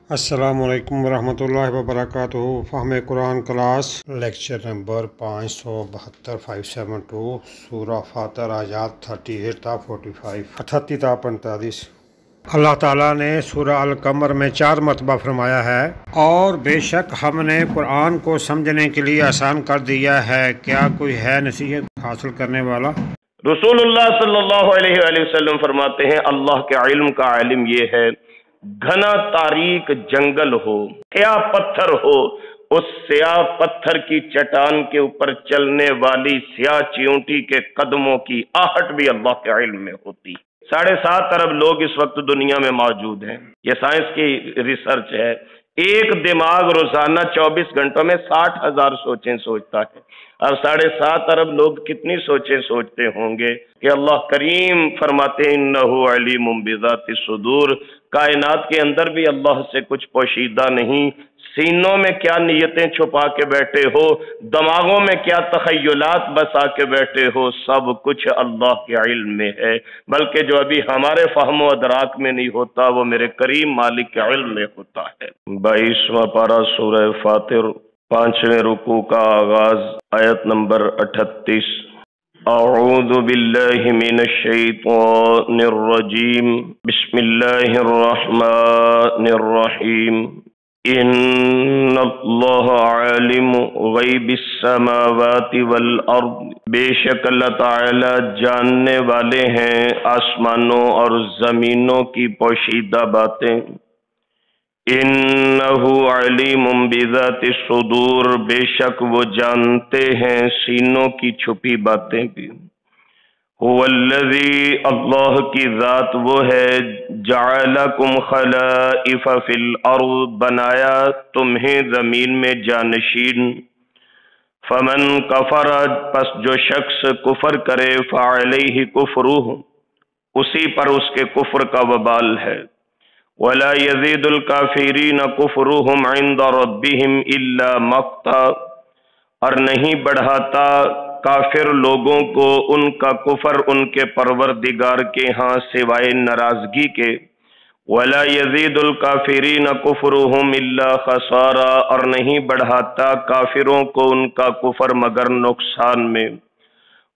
السلام علیکم ورحمۃ اللہ وبرکاتہ۔ فہم قرآن کلاس لیکچر نمبر 572 572 سورہ فاتر آیات 38 تا 45 38 تا 45۔ اللہ تعالیٰ نے سورہ القمر میں 4 مرتبہ فرمایا ہے اور بے شک ہم نے قرآن کو سمجھنے کے لیے آسان کر دیا ہے، کیا کوئی ہے نصیحت حاصل کرنے والا؟ رسول اللہ صلی اللہ علیہ وآلہ وسلم فرماتے ہیں اللہ کے علم کا علم یہ ہے، گھنا تاریک جنگل ہو، سیاہ پتھر ہو، اس سیاہ پتھر کی چٹان کے اوپر چلنے والی سیاہ چیونٹی کے قدموں کی آہٹ بھی اللہ کے علم میں ہوتی۔ 7.5 ارب لوگ اس وقت دنیا میں موجود ہیں، یہ سائنس کی ریسرچ ہے۔ ایک دماغ روزانہ 24 گھنٹوں میں 60,000 سوچیں سوچتا ہے۔ اب 7.5 ارب لوگ کتنی سوچیں سوچتے ہوں گے کہ اللہ کریم فرماتے ہیں انہو علیم بذات الصدور، کائنات کے اندر بھی اللہ سے کچھ پوشیدہ نہیں۔ سینوں میں کیا نیتیں چھپا کے بیٹھے ہو، دماغوں میں کیا تخیلات بسا کے بیٹھے ہو، سب کچھ اللہ کے علم میں ہے، بلکہ جو ابھی ہمارے فہم و ادراک میں نہیں ہوتا وہ میرے کریم مالک کے علم میں ہوتا ہے۔ 22واں پارہ سورہ فاتر، 5ویں رکوع کا آغاز، آیت نمبر 38۔ اعوذ باللہ من الشیطان الرجیم، بسم اللہ الرحمن الرحیم۔ ان اللہ عالم غیب السماوات والارض، بے شک اللہ تعالی جاننے والے ہیں آسمانوں اور زمینوں کی پوشیدہ باتیں۔ انہ علیم بذات الصدور، بے شک وہ جانتے ہیں سینوں کی چھپی باتیں بھی۔ هو الذی، اللہ کی ذات وہ ہے، جعلکم خلائف فی الارض، بنایا تمہیں زمین میں جانشین۔ فمن کفر، پس جو شخص کفر کرے، فعلیہ کفرہ، اسی پر اس کے کفر کا وبال ہے۔ ولا یزید الکافرین کفرہم عند ربہم الا مقتا، اور نہیں بڑھاتا کافر لوگوں کو ان کا کفر ان کے پروردگار کے ہاں سوائے ناراضگی کے۔ ولا یزید الکافرین کفرہم الا خسارا، اور نہیں بڑھاتا کافروں کو ان کا کفر مگر نقصان میں۔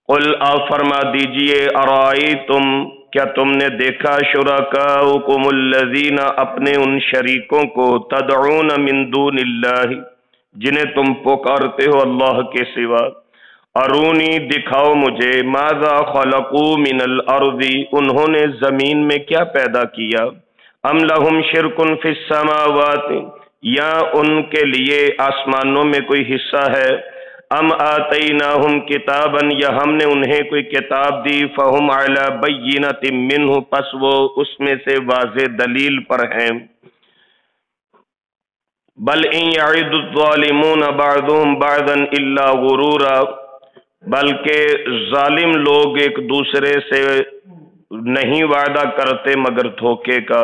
قل، آپ فرما دیجئے، ارائیتم، کیا تم نے دیکھا، شرکاؤکم الذین، اپنے ان شریکوں کو، تدعون من دون اللہ، جنہیں تم پکارتے ہو اللہ کے سوا، ارونی، دکھاؤ مجھے، ماذا خلقوا من الارض، انہوں نے زمین میں کیا پیدا کیا، ام لہم شرک فی السماوات، یا ان کے لیے آسمانوں میں کوئی حصہ ہے، ام آتیناہم کتابا، یا ہم نے انہیں کوئی کتاب دی، فہم علی بینۃ منہ، پس وہ اس میں سے واضح دلیل پر ہیں۔ بل ان یعد الظالمون بعضهم بعضا الا غرورا، بلکہ ظالم لوگ ایک دوسرے سے نہیں وعدہ کرتے مگر دھوکے کا۔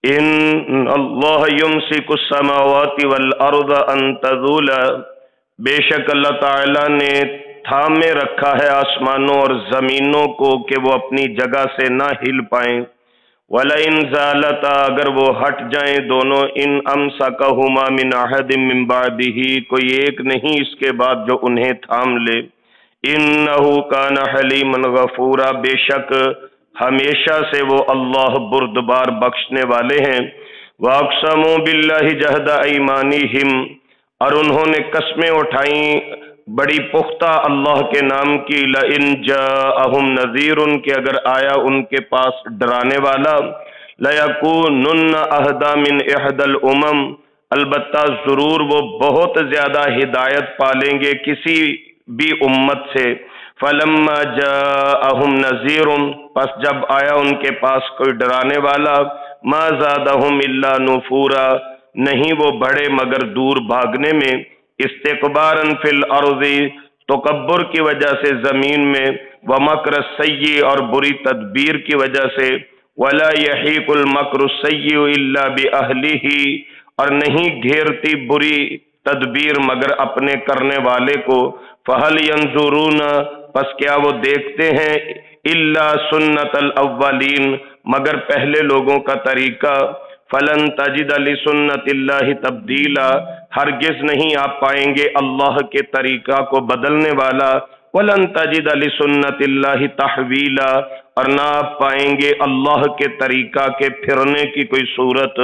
ان اللہ یمسک السماوات والارض ان تزولا، بے شک اللہ تعالی نے تھامے رکھا ہے آسمانوں اور زمینوں کو کہ وہ اپنی جگہ سے نہ ہل پائیں۔ وَلَئِنْ زَالَتَا، اگر وہ ہٹ جائیں دونوں، ان امسکہما من احد من بعدہ، کوئی ایک نہیں اس کے بعد جو انہیں تھام لے۔ انہ کان حلیما غفورا، بے شک ہمیشہ سے وہ اللہ بردبار بخشنے والے ہیں۔ وَأَقْسَمُوا بِاللَّهِ جَهْدَ أَيْمَانِهِمْ، اور انہوں نے قسمیں اٹھائیں بڑی پختہ اللہ کے نام کی، لَإِنْ جَاءَهُمْ نَذِيرٌ، کہ اگر آیا ان کے پاس ڈرانے والا، لَيَكُونُنَّ أَهْدَىٰ مِنْ إِحْدَى الْأُمَمِ، البتہ ضرور وہ بہت زیادہ ہدایت پالیں گے کسی بھی امت سے۔ فَلَمَّا جَاءَهُمْ نَذِيرٌ، پس جب آیا ان کے پاس کوئی ڈرانے والا، مَا زَادَهُمْ إِلَّا نُفُورًا، نہیں وہ بڑھے مگر دور بھاگنے میں۔ استکباراً فی الارض، تکبر کی وجہ سے زمین میں، ومکر السیء، اور بری تدبیر کی وجہ سے، ولا یحیق المکر السیء الا باہلہ، اور نہیں گھیرتی بری تدبیر مگر اپنے کرنے والے کو۔ فہل ینظرون، پس کیا وہ دیکھتے ہیں، الا سنت الاولین، مگر پہلے لوگوں کا طریقہ، فلن تجد لسنت اللہ تبدیلا، ہرگز نہیں آپ پائیں گے اللہ کے طریقہ کو بدلنے والا، ولن تجد لسنت اللہ تحویلا، اور نہ آپ پائیں گے اللہ کے طریقہ کے پھرنے کی کوئی صورت۔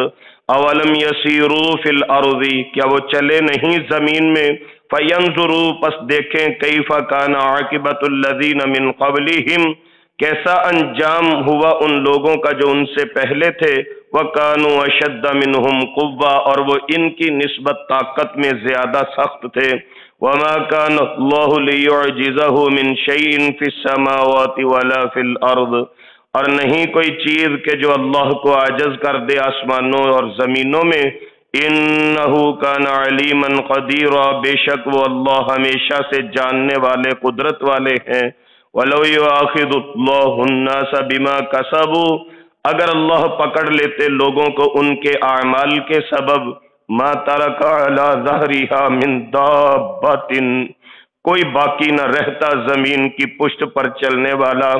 اولم یسیروا فی الارض، کیا وہ چلے نہیں زمین میں، فینظروا، پس دیکھیں، کیف کان عاقبۃ الذین من قبلہم، کیسا انجام ہوا ان لوگوں کا جو ان سے پہلے تھے، وَكَانُوا أَشَدَّ مِنْهُمْ قُوَّةً، اور وہ ان کی نسبت طاقت میں زیادہ سخت تھے۔ وَمَا كَانَ اللَّهُ لِيُعْجِزَهُ مِنْ شَيْءٍ فِي السَّمَاوَاتِ وَلَا فِي الْأَرْضِ، اور نہیں کوئی چیز کہ جو اللہ کو عاجز کر دے آسمانوں اور زمینوں میں۔ إِنَّهُ كَانَ عَلِيمًا قَدِيرًا، بے شک وہ اللہ ہمیشہ سے جاننے والے، قدرت والے ہیں۔ وَلَوْ يُؤَاخِذُ اللَّهُ النَّاسَ بِمَا كَسَبُوا، اگر اللہ پکڑ لیتے لوگوں کو ان کے اعمال کے سبب، مَا تَرَكَ عَلَى ظَهْرِهَا مِن دَابَّةٍ، کوئی باقی نہ رہتا زمین کی پشت پر چلنے والا،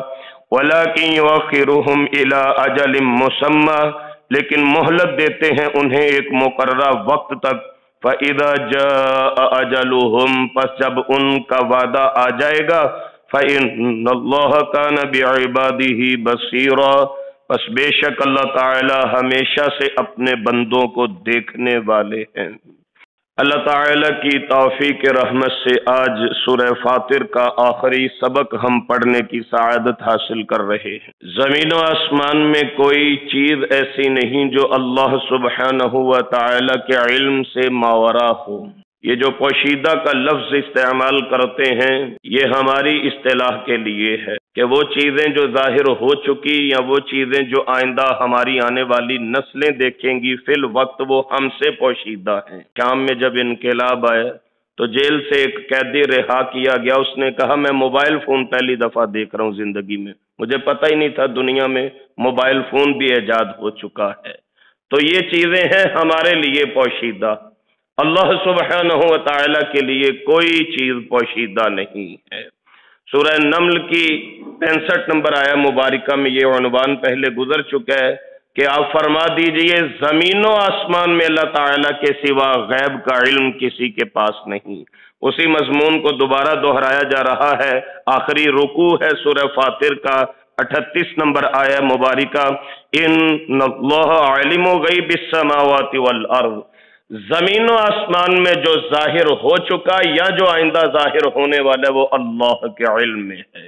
وَلَكِنْ يُؤَخِّرُهُمْ إِلَى أَجَلٍ مُّسَمًّى، لیکن مہلت دیتے ہیں انہیں ایک مقررہ وقت تک۔ فَإِذَا جَاءَ أَجَلُهُمْ، پس جب ان کا وعدہ آ جائے گا، فَإِنَّ اللَّهَ كَانَ بِعِبَادِهِ بَصِيرًا، پس بے شک اللہ تعالی ہمیشہ سے اپنے بندوں کو دیکھنے والے ہیں۔ اللہ تعالی کی توفیق رحمت سے آج سورہ فاطر کا آخری سبق ہم پڑھنے کی سعادت حاصل کر رہے ہیں۔ زمین و آسمان میں کوئی چیز ایسی نہیں جو اللہ سبحانہ و تعالی کے علم سے ماورا ہو۔ یہ جو پوشیدہ کا لفظ استعمال کرتے ہیں، یہ ہماری اصطلاح کے لیے ہے کہ وہ چیزیں جو ظاہر ہو چکی یا وہ چیزیں جو آئندہ ہماری آنے والی نسلیں دیکھیں گی، فی الوقت وہ ہم سے پوشیدہ ہیں۔ شام میں جب انقلاب آیا تو جیل سے ایک قیدی رہا کیا گیا، اس نے کہا میں موبائل فون پہلی دفعہ دیکھ رہا ہوں زندگی میں، مجھے پتہ ہی نہیں تھا دنیا میں موبائل فون بھی ایجاد ہو چکا ہے۔ تو یہ چیزیں ہیں ہمارے لیے پوشیدہ، اللہ سبحانہ و تعالی کے لیے کوئی چیز پوشیدہ نہیں ہے۔ سورہ نمل کی 65 نمبر آیہ مبارکہ میں یہ عنوان پہلے گزر چکا ہے کہ آپ فرما دیجئے زمین و آسمان میں اللہ تعالیٰ کے سوا غیب کا علم کسی کے پاس نہیں۔ اسی مضمون کو دوبارہ دہرایا جا رہا ہے، آخری رکوع ہے سورہ فاطر کا 38 نمبر آیہ مبارکہ، ان اللہ عالم غیب السماوات والارض، زمین و آسمان میں جو ظاہر ہو چکا یا جو آئندہ ظاہر ہونے والا ہے وہ اللہ کے علم میں ہے۔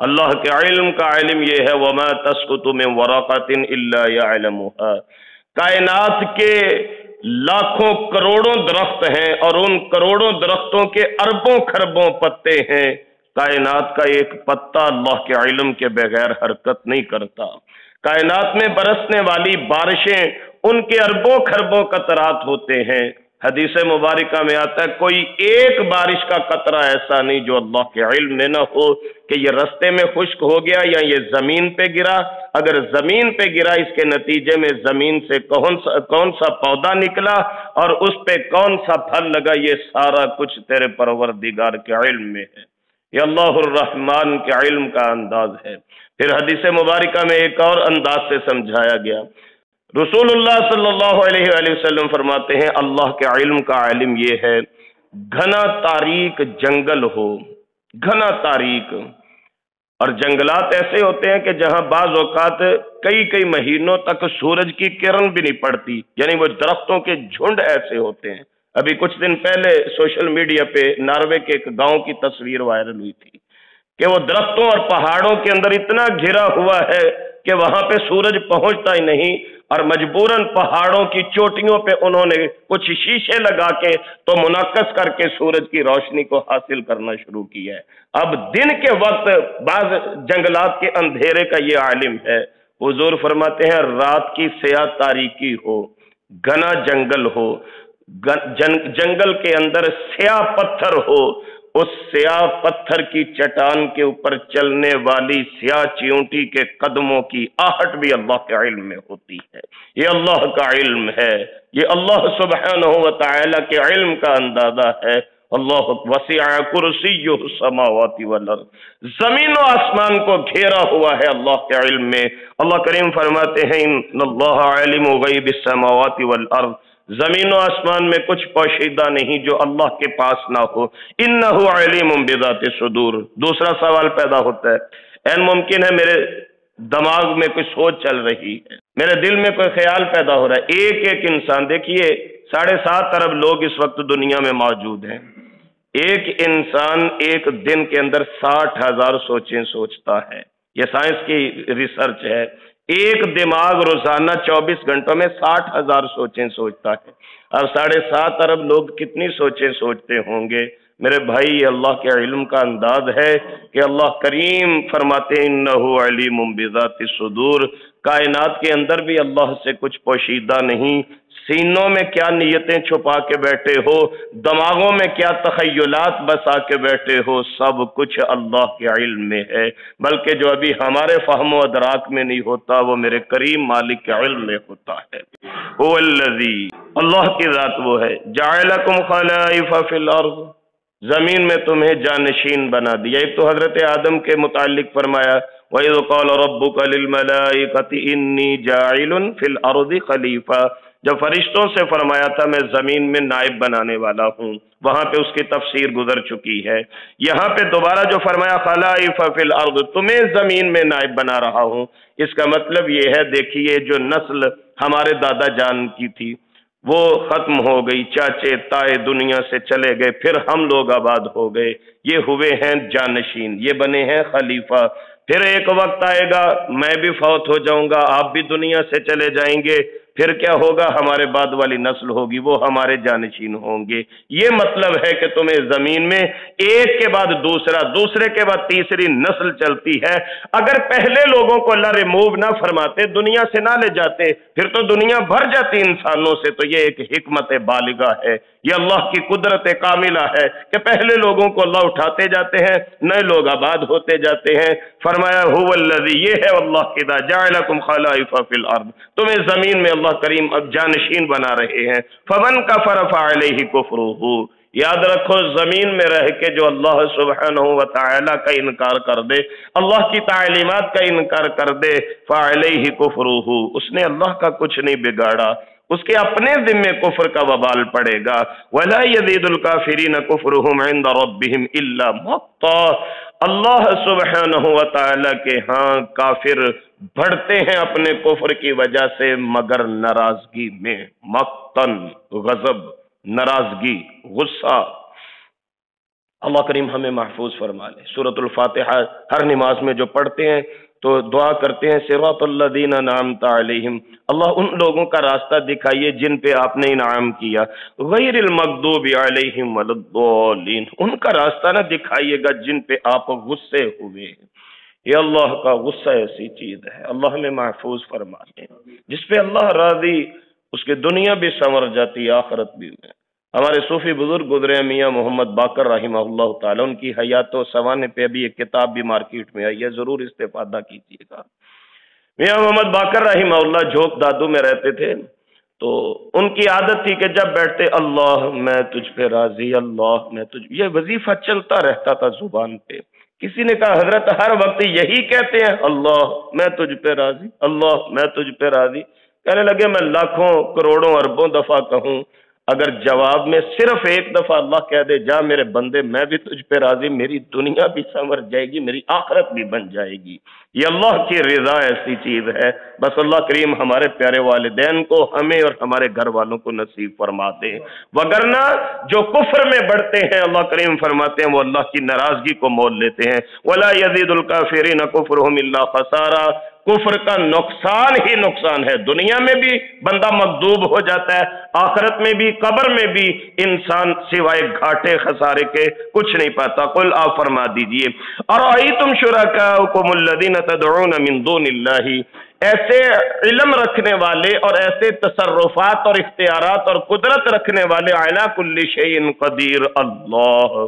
اللہ کے علم کا علم یہ ہے وَمَا تَسْقُطُ مِن وَرَقَةٍ إِلَّا يَعْلَمُهَا، کائنات کے لاکھوں کروڑوں درخت ہیں اور ان کروڑوں درختوں کے اربوں خربوں پتے ہیں، کائنات کا ایک پتا اللہ کے علم کے بغیر حرکت نہیں کرتا۔ کائنات میں برسنے والی بارشیں ان کے اربوں خربوں قطرات ہوتے ہیں۔ حدیث مبارکہ میں آتا ہے کوئی ایک بارش کا قطرہ ایسا نہیں جو اللہ کے علم میں نہ ہو کہ یہ رستے میں خشک ہو گیا یا یہ زمین پہ گرا۔ اگر زمین پہ گرا اس کے نتیجے میں زمین سے کون سا پودا نکلا اور اس پہ کون سا پھل لگا، یہ سارا کچھ تیرے پروردگار کے علم میں ہے۔ یہ اللہ الرحمن کے علم کا انداز ہے۔ پھر حدیث مبارکہ میں ایک اور انداز سے سمجھایا گیا، رسول اللہ صلی اللہ علیہ وآلہ وسلم فرماتے ہیں اللہ کے علم کا علم یہ ہے گھنا تاریک جنگل ہو، گھنا تاریک، اور جنگلات ایسے ہوتے ہیں کہ جہاں بعض اوقات کئی مہینوں تک سورج کی کرن بھی نہیں پڑتی، یعنی وہ درختوں کے جھنڈ ایسے ہوتے ہیں۔ ابھی کچھ دن پہلے سوشل میڈیا پہ ناروے کے ایک گاؤں کی تصویر وائرل ہوئی تھی کہ وہ درختوں اور پہاڑوں کے اندر اتنا گھرا ہوا ہے کہ وہاں پہ سورج پہنچتا ہی نہیں، اور مجبوراً پہاڑوں کی چوٹیوں پہ انہوں نے کچھ شیشے لگا کے تو منعکس کر کے سورج کی روشنی کو حاصل کرنا شروع کیا ہے۔ اب دن کے وقت بعض جنگلات کے اندھیرے کا یہ عالم ہے، حضور فرماتے ہیں رات کی سیاہ تاریکی ہو، گھنا جنگل ہو، جنگل کے اندر سیاہ پتھر ہو، اس سیاہ پتھر کی چٹان کے اوپر چلنے والی سیاہ چیونٹی کے قدموں کی آہٹ بھی اللہ کے علم میں ہوتی ہے۔ یہ اللہ کا علم ہے، یہ اللہ سبحانہ و تعالی کے علم کا اندازہ ہے۔ اللہ وسع کرسیہ السماوات والارض، زمین و آسمان کو گھیرا ہوا ہے اللہ کے علم میں۔ اللہ کریم فرماتے ہیں ان اللہ عالم غیب السماوات والارض، زمین و آسمان میں کچھ پوشیدہ نہیں جو اللہ کے پاس نہ ہو۔ انہ علیم بذات الصدور۔ دوسرا سوال پیدا ہوتا ہے، این ممکن ہے میرے دماغ میں کوئی سوچ چل رہی ہے، میرے دل میں کوئی خیال پیدا ہو رہا ہے۔ ایک انسان، دیکھیے 7.5 ارب لوگ اس وقت دنیا میں موجود ہیں، ایک انسان ایک دن کے اندر 60,000 سوچیں سوچتا ہے، یہ سائنس کی ریسرچ ہے۔ ایک دماغ روزانہ 24 گھنٹوں میں 60,000 سوچیں سوچتا ہے، اور 7.5 ارب لوگ کتنی سوچیں سوچتے ہوں گے؟ میرے بھائی، یہ اللہ کے علم کا انداز ہے کہ اللہ کریم فرماتے ہیں انہ علیم بذات الصدور، کائنات کے اندر بھی اللہ سے کچھ پوشیدہ نہیں۔ سینوں میں کیا نیتیں چھپا کے بیٹھے ہو، دماغوں میں کیا تخیلات بسا کے بیٹھے ہو، سب کچھ اللہ کے علم میں ہے، بلکہ جو ابھی ہمارے فہم و ادراک میں نہیں ہوتا وہ میرے کریم مالک کے علم میں ہوتا ہے۔ هو الذی، اللہ کی ذات وہ ہے، جعلکم خلائف فی الارض، زمین میں تمہیں جانشین بنا دیا۔ ایک تو حضرت آدم کے متعلق فرمایا وَإِذْ قَالَ رَبُّكَ لِلْمَلَائِكَةِ إِنِّي جَاعِلٌ فِي الْأَرْضِ خَلِيفَةً، جب فرشتوں سے فرمایا تھا میں زمین میں نائب بنانے والا ہوں، وہاں پہ اس کی تفسیر گزر چکی ہے۔ یہاں پہ دوبارہ جو فرمایا خلائف فی الارض، تمہیں زمین میں نائب بنا رہا ہوں، اس کا مطلب یہ ہے دیکھیے جو نسل ہمارے دادا جان کی تھی وہ ختم ہو گئی، چاچے تائے دنیا سے چلے گئے، پھر ہم لوگ آباد ہو گئے، یہ ہوئے ہیں جانشین، یہ بنے ہیں خلیفہ۔ پھر ایک وقت آئے گا میں بھی فوت ہو جاؤں گا، آپ بھی دنیا سے چلے جائیں گے، پھر کیا ہوگا؟ ہمارے بعد والی نسل ہوگی، وہ ہمارے جانشین ہوں گے۔ یہ مطلب ہے کہ تمہیں زمین میں ایک کے بعد دوسرا، دوسرے کے بعد تیسری نسل چلتی ہے۔ اگر پہلے لوگوں کو اللہ ریموو نہ فرماتے، دنیا سے نہ لے جاتے، پھر تو دنیا بھر جاتی انسانوں سے۔ تو یہ ایک حکمت بالغہ ہے، یہ اللہ کی قدرت کاملہ ہے کہ پہلے لوگوں کو اللہ اٹھاتے جاتے ہیں، نئے لوگ آباد ہوتے جاتے ہیں۔ فرمایا هو الذی، یہ ہے اللہ کی ذات، جعلکم خلائف فی الارض، تمہیں زمین میں اللہ کریم اب جانشین بنا رہے ہیں۔ فمن کفر فعلیہ کفرہ، یاد رکھو زمین میں رہ کے جو اللہ سبحانہ وتعالی کا انکار کر دے، اللہ کی تعلیمات کا انکار کر دے، فعلیہ کفرہ، اس نے اللہ کا کچھ نہیں بگاڑا، اس کے اپنے ذمے کفر کا وبال پڑے گا۔ وَلَا يَزِيدُ الْكَافِرِينَ كُفْرُهُمْ عِنْدَ رَبِّهِمْ إِلَّا مَقْتًا، اللہ سبحانہ وتعالی کے ہاں کافر بڑھتے ہیں اپنے کفر کی وجہ سے مگر ناراضگی میں، مقتن، غضب، ناراضگی، غصہ۔ اللہ کریم ہمیں محفوظ فرما لے۔ سورۃ الفاتحہ ہر نماز میں جو پڑھتے ہیں تو دعا کرتے ہیں صراط الذین انعمت علیہم، اللہ ان لوگوں کا راستہ دکھائیے جن پہ آپ نے انعام کیا، غیر المغضوب علیہم ولا الضالین، ان کا راستہ نہ دکھائیے گا جن پہ آپ غصے ہوئے۔ یہ اللہ کا غصہ ایسی چیز ہے، اللہ ہمیں محفوظ فرما لے۔ جس پہ اللہ راضی اس کی دنیا بھی سنور جاتی، آخرت بھی میں۔ ہمارے صوفی بزرگ گزرے میاں محمد باقر رحمہ اللہ تعالیٰ، ان کی حیات و سوانے پہ ابھی ایک کتاب بھی مارکیٹ میں آئی ہے، ضرور استفادہ کیجیے گا۔ میاں محمد باقر رحمہ اللہ جھوک دادو میں رہتے تھے، تو ان کی عادت تھی کہ جب بیٹھتے اللہ میں تجھ پہ راضی، اللہ میں تجھ، یہ وظیفہ چلتا رہتا تھا زبان پہ۔ کسی نے کہا حضرت ہر وقت یہی کہتے ہیں اللہ میں تجھ پہ راضی، اللہ میں تجھ پہ راضی؟ کہنے لگے میں لاکھوں کروڑوں اربوں دفعہ کہوں، اگر جواب میں صرف ایک دفعہ اللہ کہہ دے جا میرے بندے میں بھی تجھ پہ راضی، میری دنیا بھی سنور جائے گی، میری آخرت بھی بن جائے گی۔ یہ اللہ کی رضا ایسی چیز ہے، بس اللہ کریم ہمارے پیارے والدین کو، ہمیں اور ہمارے گھر والوں کو نصیب فرما دے۔ وگرنہ جو کفر میں بڑھتے ہیں اللہ کریم فرماتے ہیں وہ اللہ کی ناراضگی کو مول لیتے ہیں۔ وَلَا يَزِيدُ الْكَافِرِينَ كُفْرُهُمْ إِلَّا خَسَارًا، کفر کا نقصان ہی نقصان ہے، دنیا میں بھی بندہ مغضوب ہو جاتا ہے، آخرت میں بھی، قبر میں بھی انسان سوائے گھاٹے خسارے کے کچھ نہیں پاتا۔ قل آپ فرما دیجئے ارأیتم شرکاءکم الذین تدعون من دون اللہ، ایسے علم رکھنے والے اور ایسے تصرفات اور اختیارات اور قدرت رکھنے والے علی کل شیء قدیر اللہ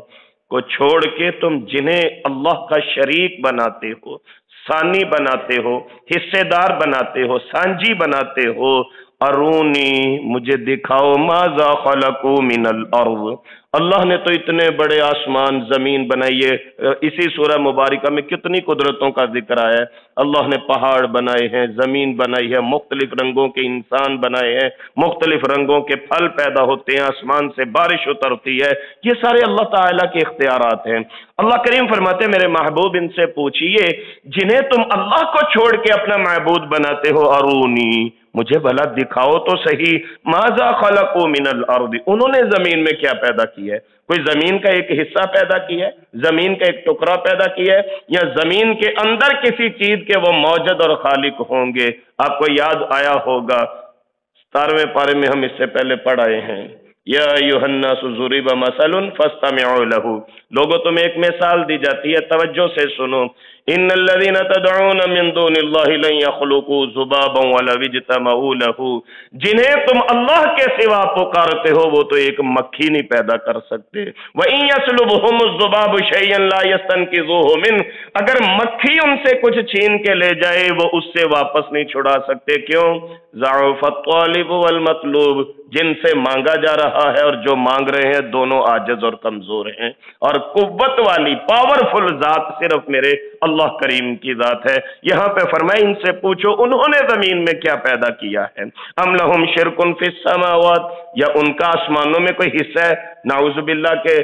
کو چھوڑ کے تم جنہیں اللہ کا شریک بناتے ہو، ثانی بناتے ہو، حصے دار بناتے ہو، سانجی بناتے ہو، ارونی مجھے دکھاؤ ماذا خلقو من الارض، اللہ نے تو اتنے بڑے آسمان زمین بنائی ہے۔ اسی سورہ مبارکہ میں کتنی قدرتوں کا ذکر آیا ہے۔ اللہ نے پہاڑ بنائے ہیں، زمین بنائی ہے، مختلف رنگوں کے انسان بنائے ہیں، مختلف رنگوں کے پھل پیدا ہوتے ہیں، آسمان سے بارش اترتی ہے، یہ سارے اللہ تعالیٰ کے اختیارات ہیں۔ اللہ کریم فرماتے ہیں میرے محبوب ان سے پوچھئے جنہیں تم اللہ کو چھوڑ کے اپنا معبود بناتے ہو، ارونی مجھے بھلا دکھاؤ تو صحیح، ماذا خلقو من الارض، انہوں نے زمین میں کیا پیدا کیا ہے؟ کوئی زمین کا ایک حصہ پیدا کیا ہے، زمین کا ایک ٹکڑا پیدا کیا ہے، یا زمین کے اندر کسی چیز کے وہ موجد اور خالق ہوں گے؟ آپ کو یاد آیا ہوگا 17ویں پارے میں ہم اس سے پہلے پڑھ آئے ہیں، یا ایھا الناس ضرب مثل فاستمعوا له، لوگوں تمہیں ایک مثال دی جاتی ہے، توجہ سے سنو، ان الذين تدعون من دون الله لن يخلقوا ذبابا ولو اجتمعوا له، جنہیں تم اللہ کے سوا پکارتے ہو وہ تو ایک مکھی نہیں پیدا کر سکتے، وَإِن يَسْلُبْهُمُ الذُّبَابُ شَيْئًا لَا يَسْتَنْقِذُوهُ مِنْهُ، اگر مکھی ان سے کچھ چھین کے لے جائے وہ اس سے واپس نہیں چھڑا سکتے، کیوں؟ ضعف الطالب والمطلوب، جن سے مانگا جا رہا ہے اور جو مانگ رہے ہیں دونوں عاجز اور کمزور ہیں، اور قوت والی پاورفل ذات صرف میرے اللہ کریم کی ذات ہے۔ یہاں پہ فرمائے ان سے پوچھو انہوں نے زمین میں کیا پیدا کیا ہے، ام لہم شرک فی السماوات، یا ان کا آسمانوں میں کوئی حصہ ہے؟ نعوذ باللہ کے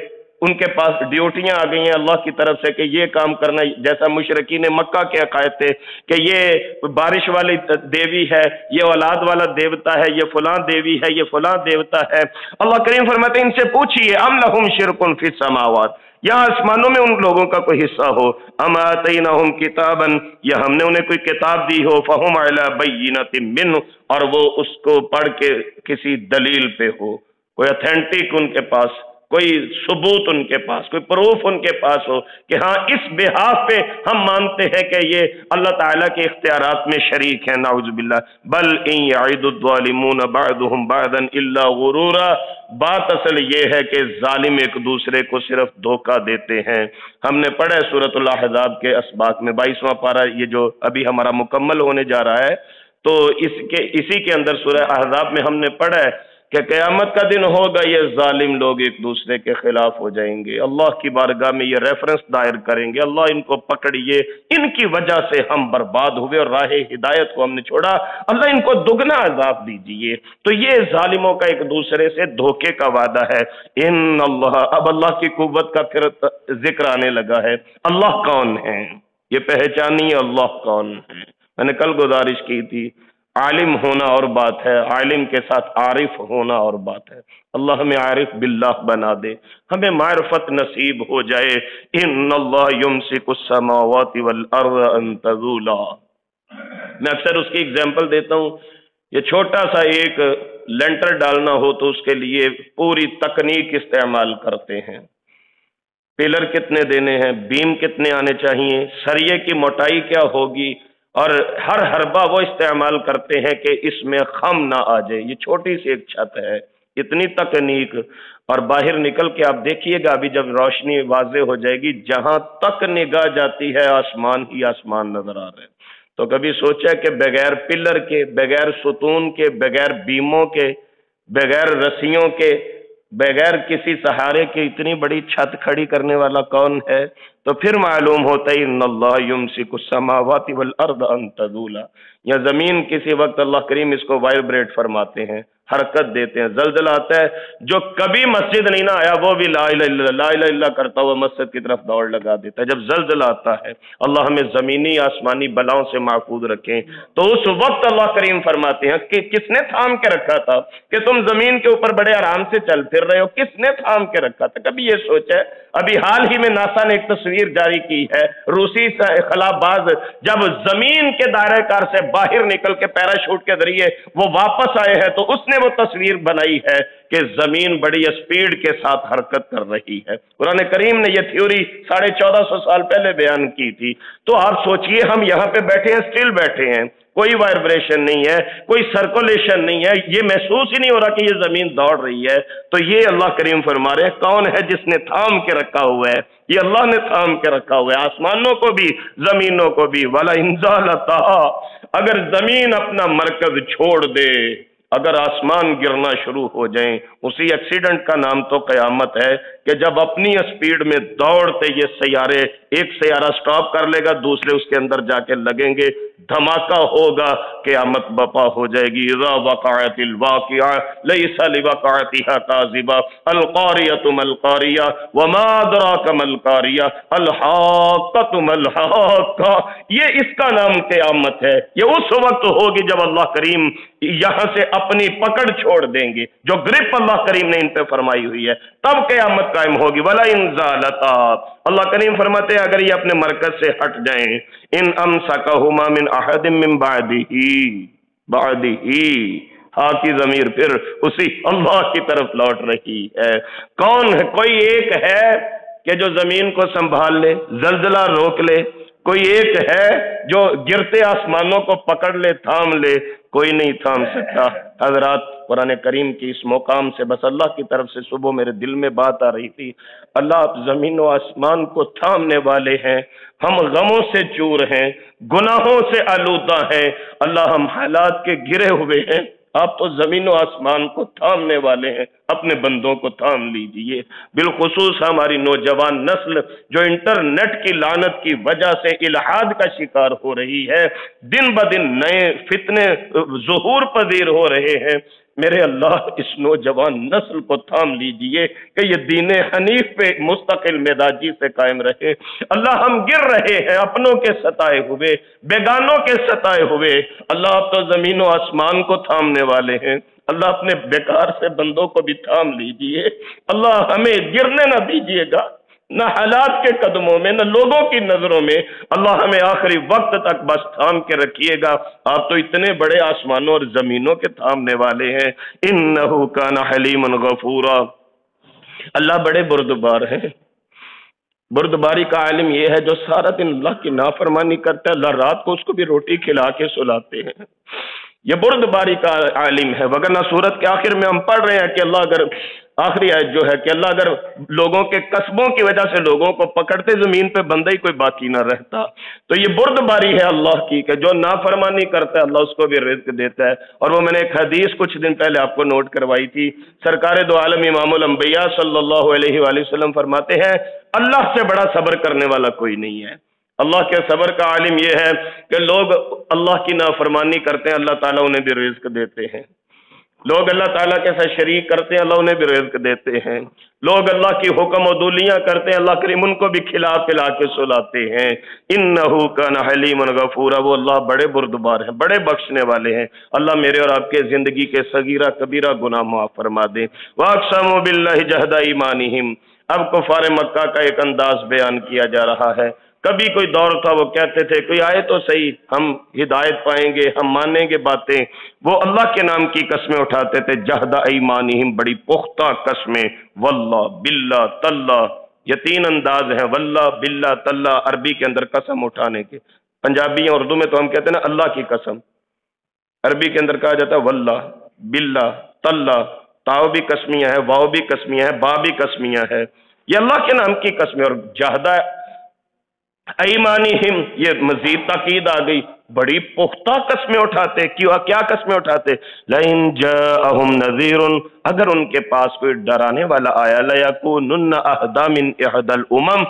ان کے پاس ڈیوٹیاں آ گئی ہیں اللہ کی طرف سے کہ یہ کام کرنا، جیسا مشرکین مکہ کے عقائد تھے کہ یہ بارش والی دیوی ہے، یہ اولاد والا دیوتا ہے، یہ فلاں دیوی ہے، یہ فلاں دیوتا ہے۔ اللہ کریم فرماتے ہیں ان سے پوچھئے ام لہم شرک فی السماوات، یا آسمانوں میں ان لوگوں کا کوئی حصہ ہو، ام آتیناہم کتابا، یا ہم نے انہیں کوئی کتاب دی ہو، فہم علی بینۃ منہ، اور وہ اس کو پڑھ کے کسی دلیل پہ ہو، کوئی اتھینٹک ان کے پاس، کوئی ثبوت ان کے پاس، کوئی پروف ان کے پاس ہو کہ ہاں اس بحاف پہ ہم مانتے ہیں کہ یہ اللہ تعالیٰ کے اختیارات میں شریک ہیں، نعوذ باللہ۔ بل ان یعد الظالمون بعضهم بعضا الا غرورا، بات اصل یہ ہے کہ ظالم ایک دوسرے کو صرف دھوکہ دیتے ہیں۔ ہم نے پڑھا ہے سورۃ الاحزاب کے اسباق میں 22واں پارہ، یہ جو ابھی ہمارا مکمل ہونے جا رہا ہے، تو اسی کے اندر سورہ احزاب میں ہم نے پڑھا ہے کہ قیامت کا دن ہوگا یہ ظالم لوگ ایک دوسرے کے خلاف ہو جائیں گے، اللہ کی بارگاہ میں یہ ریفرنس دائر کریں گے، اللہ ان کو پکڑیے، ان کی وجہ سے ہم برباد ہوئے اور راہ ہدایت کو ہم نے چھوڑا، اللہ ان کو دگنا عذاب دیجئے۔ تو یہ ظالموں کا ایک دوسرے سے دھوکے کا وعدہ ہے۔ ان اللہ، اب اللہ کی قوت کا پھر ذکر آنے لگا ہے۔ اللہ کون ہے یہ پہچانیے، اللہ کون ہے۔ میں نے کل گزارش کی تھی، عالم ہونا اور بات ہے، عالم کے ساتھ عارف ہونا اور بات ہے۔ اللہ ہمیں عارف باللہ بنا دے، ہمیں معرفت نصیب ہو جائے۔ ان اللہ یمسک السماوات والارض ان تزولا، میں اکثر اس کی اگزامپل دیتا ہوں، یہ چھوٹا سا ایک لینٹر ڈالنا ہو تو اس کے لیے پوری تکنیک استعمال کرتے ہیں، پلر کتنے دینے ہیں، بیم کتنے آنے چاہیے، سریے کی موٹائی کیا ہوگی، اور ہر حربہ وہ استعمال کرتے ہیں کہ اس میں خم نہ آ جائے۔ یہ چھوٹی سی ایک چھت ہے، اتنی تکنیک، اور باہر نکل کے آپ دیکھیے گا ابھی جب روشنی واضح ہو جائے گی، جہاں تک نگاہ جاتی ہے آسمان ہی آسمان نظر آ رہے ہیں۔ تو کبھی سوچا کہ بغیر پلر کے، بغیر ستون کے، بغیر بیموں کے، بغیر رسیوں کے، بغیر کسی سہارے کے اتنی بڑی چھت کھڑی کرنے والا کون ہے؟ تو پھر معلوم ہوتا ہے ان اللہ یمسک السماوات والارض ان تزولا، یا زمین کسی وقت اللہ کریم اس کو وائبریٹ فرماتے ہیں، حرکت دیتے ہیں، زلزلہ آتا ہے، جو کبھی مسجد نہیں نہ آیا وہ بھی لا الہ الا اللہ لا الہ الا کرتا ہوا مسجد کی طرف دوڑ لگا دیتا ہے جب زلزلہ آتا ہے۔ اللہ ہمیں زمینی آسمانی بلاؤں سے محفوظ رکھیں۔ تو اس وقت اللہ کریم فرماتے ہیں کہ کس نے تھام کے رکھا تھا کہ تم زمین کے اوپر بڑے آرام سے چل پھر رہے ہو؟ کس نے تھام کے رکھا تھا؟ کبھی یہ سوچا ہے؟ ابھی حال ہی میں ناسا نے ایک تصویر جاری کی ہے، روسی خلا باز جب زمین کے دائرہ کار سے باہر نکل کے پیراشوٹ کے ذریعے وہ واپس آئے ہیں تو اس نے وہ تصویر بنائی ہے کہ زمین بڑی اسپیڈ کے ساتھ حرکت کر رہی ہے۔ قرآن کریم نے یہ تھیوری 1450 سال پہلے بیان کی تھی۔ تو آپ سوچئے ہم یہاں پہ بیٹھے ہیں، سٹل بیٹھے ہیں، کوئی وائبریشن نہیں ہے، کوئی سرکولیشن نہیں ہے، یہ محسوس ہی نہیں ہو رہا کہ یہ زمین دوڑ رہی ہے۔ تو یہ اللہ کریم فرما رہے ہیں کون ہے جس نے تھام کے رکھا ہوا ہے؟ یہ اللہ نے تھام کے رکھا ہوا ہے، آسمانوں کو بھی زمینوں کو بھی۔ وَلَئِن زَالَتَا، اگر زمین اپنا مرکز چھوڑ دے، اگر آسمان گرنا شروع ہو جائیں، اسی ایکسیڈنٹ کا نام تو قیامت ہے کہ جب اپنی اسپیڈ میں دوڑتے یہ سیارے، ایک سیارہ سٹاپ کر لے گا، دوسرے اس کے اندر جا کے لگیں گے، دھماکہ ہوگا، قیامت بپا ہو جائے گی۔ اذا وقعت الواقعہ لیس لوقعتها کاذبہ القاریۃ ما القاریہ وما ادراک ما القاریہ الحاقۃ ما الحاقہ، یہ اس کا نام قیامت ہے۔ یہ اس وقت ہوگی جب اللہ کریم یہاں سے اپنی پکڑ چھوڑ دیں گے، جو گرپ اللہ کریم نے ان پہ فرمائی ہوئی ہے، تب قیامت قائم ہوگی۔ وَلَئِن زَالَتَا، اللہ کریم فرماتے ہیں اگر یہ اپنے مرکز سے ہٹ جائیں، ان امسکہما من احد من بعدہ، ہاں کی ضمیر پھر اسی اللہ کی طرف لوٹ رہی ہے۔ کون ہے؟ کوئی ایک ہے کہ جو زمین کو سنبھال لے، زلزلہ روک لے؟ کوئی ایک ہے جو گرتے آسمانوں کو پکڑ لے، تھام لے؟ کوئی نہیں تھام سکتا۔ حضرات، قرآن کریم کی اس مقام سے بس اللہ کی طرف سے صبح میرے دل میں بات آ رہی تھی، اللہ آپ زمین و آسمان کو تھامنے والے ہیں، ہم غموں سے چور ہیں، گناہوں سے آلودہ ہیں، اللہ ہم حالات کے گرے ہوئے ہیں، آپ تو زمین و آسمان کو تھامنے والے ہیں، اپنے بندوں کو تھام لیجئے۔ بالخصوص ہماری نوجوان نسل جو انٹرنیٹ کی لعنت کی وجہ سے الحاد کا شکار ہو رہی ہے، دن بدن نئے فتنے ظہور پذیر ہو رہے ہیں، میرے اللہ اس نوجوان نسل کو تھام لیجئے کہ یہ دین حنیف پہ مستقل مزاجی سے قائم رہے۔ اللہ ہم گر رہے ہیں اپنوں کے ستائے ہوئے، بیگانوں کے ستائے ہوئے، اللہ آپ تو زمین و آسمان کو تھامنے والے ہیں، اللہ اپنے بیکار سے بندوں کو بھی تھام لیجئے، اللہ ہمیں گرنے نہ دیجئے گا، نہ حالات کے قدموں میں، نہ لوگوں کی نظروں میں، اللہ ہمیں آخری وقت تک بس تھام کے رکھیے گا۔ آپ تو اتنے بڑے آسمانوں اور زمینوں کے تھامنے والے ہیں۔ انہ کان حلیما غفورا، اللہ بڑے بردبار ہیں۔ بردباری کا عالم یہ ہے جو سارا دن اللہ کی نافرمانی کرتا ہے، اللہ رات کو اس کو بھی روٹی کھلا کے سلاتے ہیں، یہ بردباری کا عالم ہے۔ وگرنہ سورت کے آخر میں ہم پڑھ رہے ہیں کہ اللہ اگر، آخری آیت جو ہے کہ اللہ اگر لوگوں کے قصبوں کی وجہ سے لوگوں کو پکڑتے، زمین پہ بندہ ہی کوئی باقی نہ رہتا۔ تو یہ بردباری ہے اللہ کی کہ جو نافرمانی کرتا ہے اللہ اس کو بھی رزق دیتا ہے۔ اور وہ میں نے ایک حدیث کچھ دن پہلے آپ کو نوٹ کروائی تھی، سرکار دو عالم امام الانبیاء صلی اللہ علیہ وآلہ وسلم فرماتے ہیں اللہ سے بڑا صبر کرنے والا کوئی نہیں ہے۔ اللہ کے صبر کا عالم یہ ہے کہ لوگ اللہ کی نافرمانی کرتے ہیں، اللہ تعالیٰ انہیں بھی رزق دیتے ہیں۔ لوگ اللہ تعالیٰ کے ساتھ شریک کرتے ہیں، اللہ انہیں بھی رزق دیتے ہیں۔ لوگ اللہ کی حکم و دولیاں کرتے ہیں، اللہ کریم ان کو بھی کھلا پلا کے سلاتے ہیں۔ انہ کان حلیما غفورا، وہ اللہ بڑے بردبار ہیں، بڑے بخشنے والے ہیں۔ اللہ میرے اور آپ کے زندگی کے صغیرہ کبیرہ گناہ معاف فرما دے۔ واقسموا باللہ جہد ایمانہم، اب کفار مکہ کا ایک انداز بیان کیا جا رہا ہے۔ کبھی کوئی دور تھا وہ کہتے تھے کوئی آئے تو صحیح، ہم ہدایت پائیں گے، ہم مانیں گے باتیں، وہ اللہ کے نام کی قسمیں اٹھاتے تھے، جہد ایمانہم، بڑی پختہ قسمیں، واللہ باللہ تاللہ، یہ تین انداز ہیں، واللہ باللہ تاللہ، عربی کے اندر قسم اٹھانے کے۔ پنجابی یا اردو میں تو ہم کہتے ہیں نا اللہ کی قسم، عربی کے اندر کہا جاتا ہے واللہ باللہ تاللہ، تاؤ بھی قسمیہ ہے، واؤ بھی قسمیہ ہے، با بھی قسمیہ ہے، یہ اللہ کے نام کی قسمیں۔ اور جہد ایمانہم، یہ مزید تاکید آ گئی، بڑی پختہ قسمیں اٹھاتے۔ کیا قسمیں اٹھاتے؟ لئن جاءہم نذیر، اگر ان کے پاس کوئی ڈرانے والا آیا، لیکونن اہدی من احدی الامم،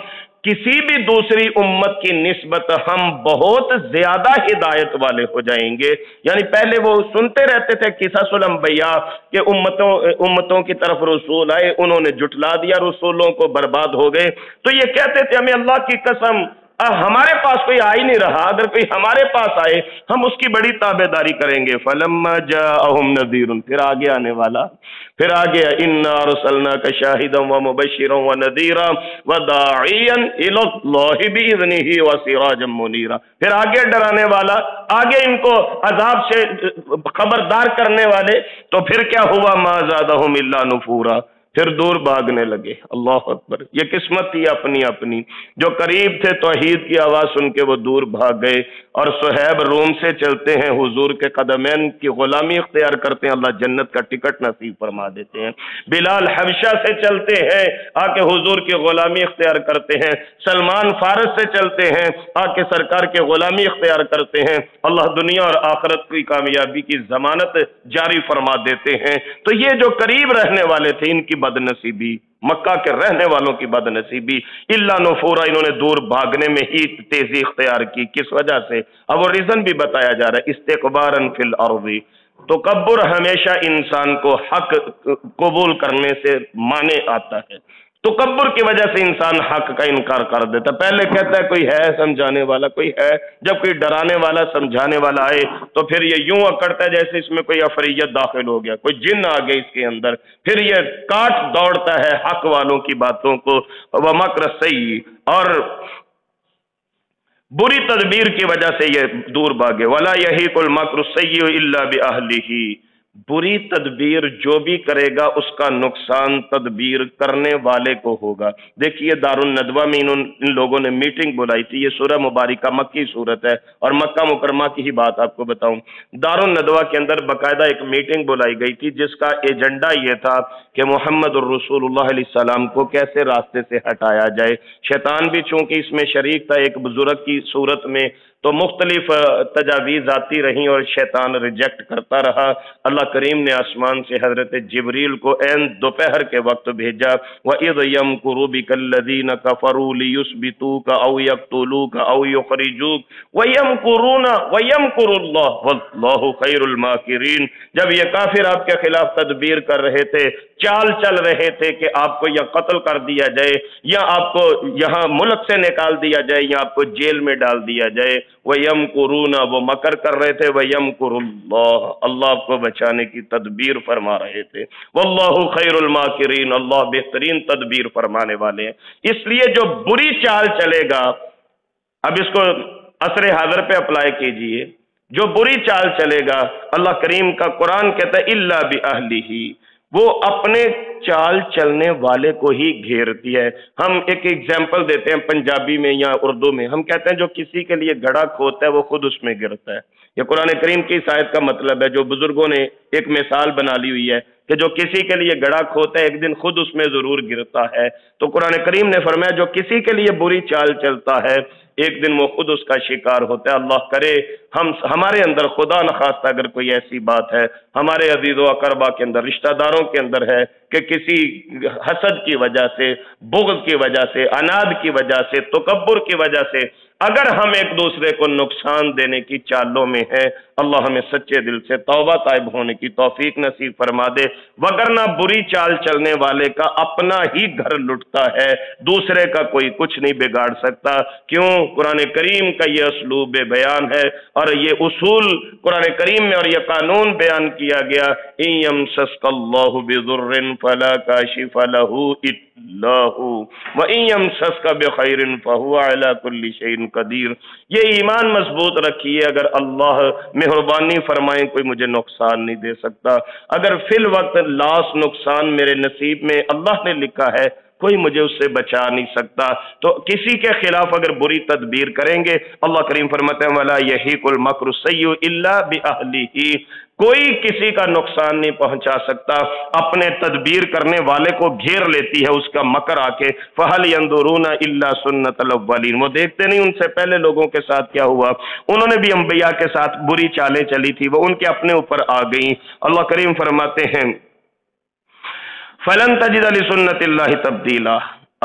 کسی بھی دوسری امت کی نسبت ہم بہت زیادہ ہدایت والے ہو جائیں گے۔ یعنی پہلے وہ سنتے رہتے تھے قصص الانبیاء کہ امتوں کی طرف رسول آئے، انہوں نے جھٹلا دیا، رسولوں کو برباد ہو گئے، تو یہ کہتے تھے ہمیں اللہ کی قسم ہمارے پاس کوئی آ ہی نہیں رہا، اگر کوئی ہمارے پاس آئے ہم اس کی بڑی تابعداری کریں گے۔ فلما جاءہم نذیر، پھر آگے آنے والا، پھر آگے انا ارسلناک شاہدا ومبشرا ونذیرا وداعیا الی اللہ باذنہ وسراجا منیرا، پھر آگے ڈرانے والا، آگے ان کو عذاب سے خبردار کرنے والے، تو پھر کیا ہوا؟ ما زادہم الا نفورا، پھر دور بھاگنے لگے۔ اللہ اکبر، یہ قسمت تھی اپنی اپنی۔ جو قریب تھے توحید کی آواز سن کے وہ دور بھاگ گئے، اور صہیب روم سے چلتے ہیں، حضور کے قدمین کی غلامی اختیار کرتے ہیں، اللہ جنت کا ٹکٹ نصیب فرما دیتے ہیں۔ بلال حبشہ سے چلتے ہیں، آ کے حضور کی غلامی اختیار کرتے ہیں۔ سلمان فارس سے چلتے ہیں، آ کے سرکار کے غلامی اختیار کرتے ہیں، اللہ دنیا اور آخرت کی کامیابی کی ضمانت جاری فرما دیتے ہیں۔ تو یہ جو قریب رہنے والے تھے ان کی بد نصیبی، مکہ کے رہنے والوں کی بد نصیبی، الا نفورا، انہوں نے دور بھاگنے میں ہی تیزی اختیار کی۔ کس وجہ سے؟ اب وہ ریزن بھی بتایا جا رہا ہے، استکبارا فی الارض۔ تکبر ہمیشہ انسان کو حق قبول کرنے سے مانے آتا ہے۔ تکبر کی وجہ سے انسان حق کا انکار کر دیتا، پہلے کہتا ہے کوئی ہے سمجھانے والا، کوئی ہے، جب کوئی ڈرانے والا سمجھانے والا آئے تو پھر یہ یوں اکڑتا ہے جیسے اس میں کوئی افریت داخل ہو گیا، کوئی جن آ گئی اس کے اندر، پھر یہ کاٹ دوڑتا ہے حق والوں کی باتوں کو۔ وَمَكْرَ السَّيِّئِ، اور بری تدبیر کی وجہ سے یہ دور بھاگے۔ وَلَا يَحِيقُ الْمَكْرُ السَّيِّئُ إِلَّا بِأَهْلِهِ، بری تدبیر جو بھی کرے گا اس کا نقصان تدبیر کرنے والے کو ہوگا۔ دیکھیے دارالندوہ میں ان لوگوں نے میٹنگ بلائی تھی، یہ سورہ مبارکہ مکی صورت ہے اور مکہ مکرمہ کی ہی بات آپ کو بتاؤں۔ دارالندوہ کے اندر باقاعدہ ایک میٹنگ بلائی گئی تھی جس کا ایجنڈا یہ تھا کہ محمد الرسول اللہ علیہ السلام کو کیسے راستے سے ہٹایا جائے۔ شیطان بھی چونکہ اس میں شریک تھا ایک بزرگ کی صورت میں، تو مختلف تجاویز آتی رہیں اور شیطان ریجیکٹ کرتا رہا۔ اللہ کریم نے آسمان سے حضرت جبریل کو عین دوپہر کے وقت بھیجا، وَإِذْ يَمْكُرُ بِكَ الَّذِينَ كَفَرُوا لِيُثْبِتُوكَ أَوْ يَقْتُلُوكَ أَوْ يُخْرِجُوكَ وَيَمْكُرُونَ وَيَمْكُرُ اللَّهُ وَاللَّهُ خَيْرُ الْمَاكِرِينَ۔ جب یہ کافر آپ کے خلاف تدبیر کر رہے تھے، چال چل رہے تھے کہ آپ کو یا قتل کر دیا جائے یا آپ کو یہاں ملک سے نکال دیا جائے یا آپ کو جیل میں ڈال دیا جائے، وَيَمْكُرُونَ، وہ مکر کر رہے تھے، وَيَمْكُرُ اللَّهُ، اللہ آپ کو بچانے کی تدبیر فرما رہے تھے، وَاللَّهُ خَيْرُ الْمَاكِرِينَ، اللہ بہترین تدبیر فرمانے والے ہیں۔ اس لیے جو بری چال چلے گا، اب اس کو عصر حاضر پہ اپلائی کیجئے، جو بری چال چلے گا، اللہ کریم کا قرآن کہتا ہے اِلَّا بِأَهْلِهِ، وہ اپنے چال چلنے والے کو ہی گھیرتی ہے۔ ہم ایک ایگزامپل دیتے ہیں پنجابی میں یا اردو میں، ہم کہتے ہیں جو کسی کے لیے گڑھا کھودتا ہے وہ خود اس میں گرتا ہے۔ یہ قرآن کریم کی اس آیت کا مطلب ہے، جو بزرگوں نے ایک مثال بنا لی ہوئی ہے کہ جو کسی کے لیے گڑھا کھودتا ہے ایک دن خود اس میں ضرور گرتا ہے۔ تو قرآن کریم نے فرمایا جو کسی کے لیے بری چال چلتا ہے ایک دن وہ خود اس کا شکار ہوتا ہے۔ اللہ کرے ہمارے اندر خدا نخواستہ اگر کوئی ایسی بات ہے ہمارے عزیز و اقربا کے اندر، رشتہ داروں کے اندر ہے کہ کسی حسد کی وجہ سے، بغض کی وجہ سے، عناد کی وجہ سے، تکبر کی وجہ سے اگر ہم ایک دوسرے کو نقصان دینے کی چالوں میں ہیں، اللہ ہمیں سچے دل سے توبہ طائب ہونے کی توفیق نصیب فرما دے، وگرنہ بری چال چلنے والے کا اپنا ہی گھر لٹتا ہے، دوسرے کا کوئی کچھ نہیں بگاڑ سکتا۔ کیوں؟ قرآن کریم کا یہ اسلوب بیان ہے اور یہ اصول قرآن کریم میں اور یہ قانون بیان کیا گیا، إِن يَمْسَسْكَ اللَّهُ بِضُرٍّ فَلَا كَاشِفَ لَهُ إِلَّا هُوَ وَإِن يَمْسَسْكَ بِخَيْرٍ فَهُوَ عَلَى كُلِّ شَيْءٍ قدیر۔ یہ ایمان مضبوط رکھیے، اگر اللہ مہربانی فرمائیں کوئی مجھے نقصان نہیں دے سکتا، اگر فی الوقت لاس نقصان میرے نصیب میں اللہ نے لکھا ہے کوئی مجھے اس سے بچا نہیں سکتا۔ تو کسی کے خلاف اگر بری تدبیر کریں گے، اللہ کریم فرماتے ہیں وَلَا يَحِيقُ الْمَكْرُ السَّيِّئُ إِلَّا بِأَهْلِهِ، کوئی کسی کا نقصان نہیں پہنچا سکتا، اپنے تدبیر کرنے والے کو گھیر لیتی ہے اس کا مکر آ کے۔ فَهَلْ يَنظُرُونَ إِلَّا سُنَّةَ الْأَوَّلِينَ، وہ دیکھتے نہیں ان سے پہلے لوگوں کے ساتھ کیا ہوا، انہوں نے بھی انبیاء کے ساتھ بری چالیں چلی تھی، وہ ان کے اپنے اوپر آ گئیں۔ اللہ کریم فرماتے ہیں فَلَن تَجِدَ لِسُنَّةِ اللَّهِ تَبْدِيلًا،